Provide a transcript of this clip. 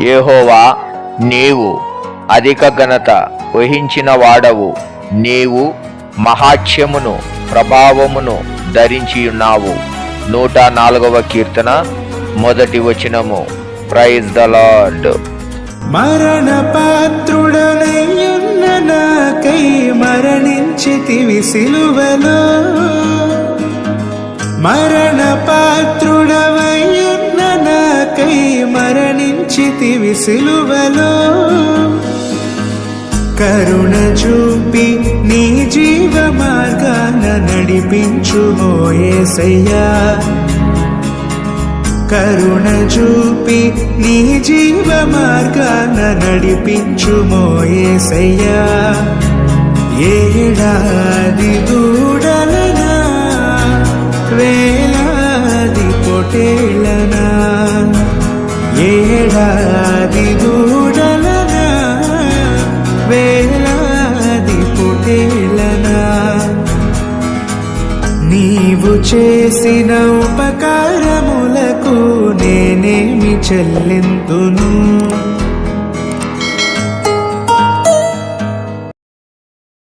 యెహోవా, నీవు అధిక ఘనత వహించిన వాడవు, నీవు మహాత్మ్యమును ప్రభావమును ధరించి ఉన్నావు. 104వ కీర్తన 1వ వచనము. Praise the Lord. మరణ పాత్రుడనయ్యున్న నాకై మరణించితివి సిలువలో, మరణ పాత్రుడవయ్యున్న నాకై మరణించితివి సిలువలో, కరుణ చూపి నీ జీవ మార్గాన నడిపించుమో యేసయ్యా, కరుణ చూపి నీ జీవ మార్గాన నడిపించుమో యేసయ్యా. ఏడాది దూడలనా వేలాది పొటేళ్ళనా, ఏడాది దూడలనా వేలాది పొటేళ్ళనా, నీవు చేసిన ఉపకారములకు నేనేమి చెల్లింతును.